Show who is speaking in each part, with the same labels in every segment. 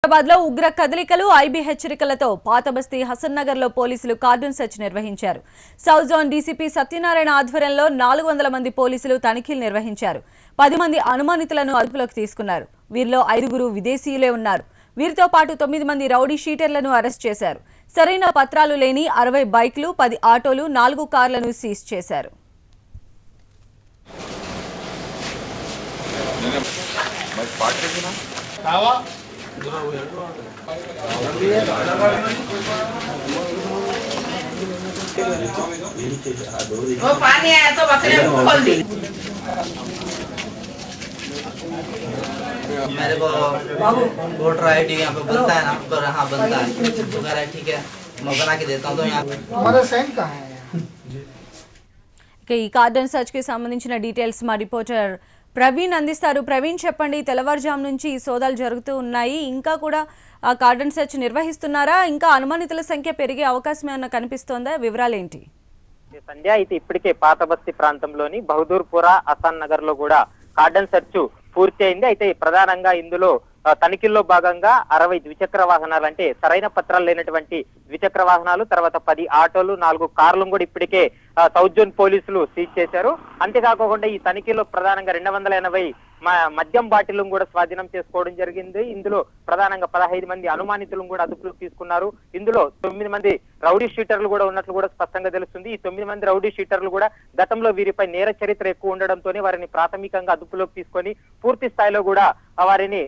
Speaker 1: హైదరాబాద్ లో ఉగ్ర కదలికలు ఐబీ హెచ్చరికలతో పాతబస్తీ హసన్ నగర్ లో పోలీసులు కార్డన్ సెర్చ్ నిర్వహించారు. సౌత్ జోన్ డీసీపీ సత్యనారాయణ ఆధ్వర్యంలో 400 మంది పోలీసులు తనిఖీలు నిర్వహించారు. 10 మంది అనుమానితులను అదుపులోకి తీసుకున్నారు. వీరిలో 5 విదేశీయులే ఉన్నారు. వీరితో పాటు 9 మంది రౌడీ షీటర్లను అరెస్ట్ చేశారు. సరైన పత్రాలు లేని 60 బైక్లు, 10 ఆటోలు, 4 కార్లను సీజ్ చేశారు.
Speaker 2: वो पानी आया तो बकरे खोल दी। मेरे को वोटर आईडी यहाँ पे बनता है ना, पर हाँ बनता है तो कह रहा है ठीक है मैं बना के देता हूँ। तो यहाँ
Speaker 3: हमारा साइन कहाँ है?
Speaker 1: ఈ కార్డన్ సర్చ్ కి సంబంధించిన డీటెయిల్స్ మా రిపోర్టర్ ప్రవీణ్ అందిస్తారు. ప్రవీణ్ చెప్పండి, తెల్లవారుజాము నుంచి ఈ సోదాలు జరుగుతూ ఉన్నాయి. ఇంకా కూడా కార్డన్ సెర్చ్ నిర్వహిస్తున్నారా? ఇంకా అనుమానితుల సంఖ్య పెరిగే అవకాశం ఏమైనా కనిపిస్తోందా? వివరాలేంటి?
Speaker 4: సంధ్య, అయితే ఇప్పటికే పాతబస్తీ ప్రాంతంలోని బహదూర్పురా హసన్ నగర్ లో కూడా కార్డన్ సెర్చ్ పూర్తి అయింది. అయితే ప్రధానంగా ఇందులో తనిఖీల్లో భాగంగా 60 ద్విచక్ర వాహనాలు, అంటే సరైన పత్రాలు లేనటువంటి ద్విచక్ర వాహనాలు, తర్వాత 10 ఆటోలు, 4 కార్లు కూడా ఇప్పటికే సౌత్ జోన్ పోలీసులు సీజ్ చేశారు. అంతేకాకుండా ఈ తనిఖీలో ప్రధానంగా 280 మద్యం బాటిల్ కూడా స్వాధీనం చేసుకోవడం జరిగింది. ఇందులో ప్రధానంగా 15 మంది అనుమానితులను కూడా అదుపులోకి తీసుకున్నారు. ఇందులో 9 మంది రౌడీ షీటర్లు కూడా ఉన్నట్లు కూడా స్పష్టంగా తెలుస్తుంది. ఈ 9 మంది రౌడీ షీటర్లు కూడా గతంలో వీరిపై నేర చరిత్ర ఎక్కువ ఉండడంతోనే వారిని ప్రాథమికంగా అదుపులోకి తీసుకొని పూర్తి స్థాయిలో కూడా వారిని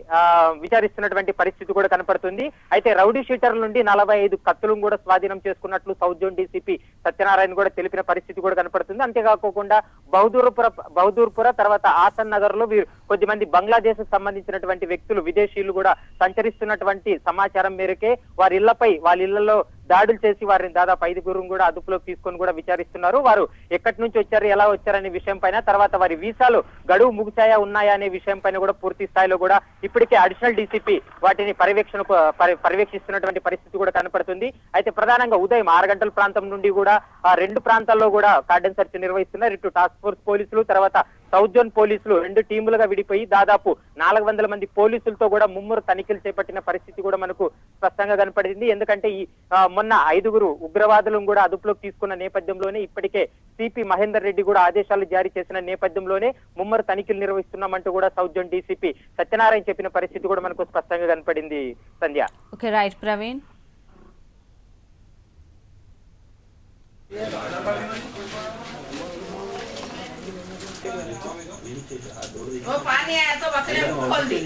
Speaker 4: విచారిస్తున్నటువంటి పరిస్థితి కూడా కనపడుతుంది. అయితే రౌడీ షీటర్ల నుండి 45 కత్తులను కూడా స్వాధీనం చేసుకున్నట్లు సౌత్ జోన్ డీసీపీ సత్యనారాయణ కూడా తెలిపిన పరిస్థితి కూడా కనపడుతుంది. అంతేకాకుండా బహదూర్పుర తర్వాత హసన్ నగర్ లో కొద్దిమంది బంగ్లాదేశ్ సంబంధించినటువంటి వ్యక్తులు, విదేశీయులు కూడా సంచరిస్తున్నటువంటి సమాచారం మేరకే వాళ్ళ ఇళ్లలో దాడులు చేసి వారిని దాదాపు 5 కూడా అదుపులోకి తీసుకొని కూడా విచారిస్తున్నారు. వారు ఎక్కడి నుంచి వచ్చారు, ఎలా వచ్చారనే విషయం పైన, తర్వాత వారి వీసాలు గడువు ముగిచాయా ఉన్నాయా అనే విషయం పైన కూడా పూర్తి స్థాయిలో కూడా ఇప్పటికే అడిషనల్ డీసీపీ వాటిని పర్యవేక్షిస్తున్నటువంటి పరిస్థితి కూడా కనపడుతుంది. అయితే ప్రధానంగా ఉదయం 6 గంటల ప్రాంతం నుండి కూడా 2 ప్రాంతాల్లో కూడా కార్డన్ సెర్చ్ నిర్వహిస్తున్నారు. ఇటు టాస్క్ ఫోర్స్ పోలీసులు, తర్వాత సౌత్ జోన్ పోలీసులు 2 టీములుగా విడిపోయి దాదాపు 400 మంది పోలీసులతో కూడా ముమ్మరు తనిఖీలు చేపట్టిన పరిస్థితి కూడా మనకు స్పష్టంగా కనపడింది. ఎందుకంటే ఈ మొన్న 5 ఉగ్రవాదులను కూడా అదుపులోకి తీసుకున్న నేపథ్యంలోనే ఇప్పటికే సిపి మహేందర్ రెడ్డి కూడా ఆదేశాలు జారీ చేసిన నేపథ్యంలోనే ముమ్మరు తనిఖీలు నిర్వహిస్తున్నామంటూ కూడా సౌత్ జోన్ డీసీపీ సత్యనారాయణ చెప్పిన పరిస్థితి కూడా మనకు స్పష్టంగా కనపడింది. సంధ్య.
Speaker 1: Okay, right Praveen.
Speaker 2: वो पानी आया तो बकरे खोल दी।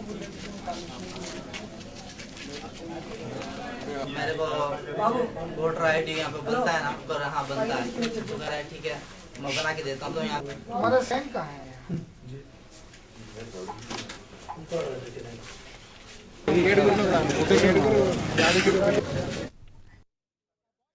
Speaker 2: मेरे को वोटर आईडी यहाँ पे बनता है ना, पर हाँ बनता है तो कह रहा है ठीक है मैं बना के देता हूँ। तो यहाँ
Speaker 3: हमारा साइन कहाँ है?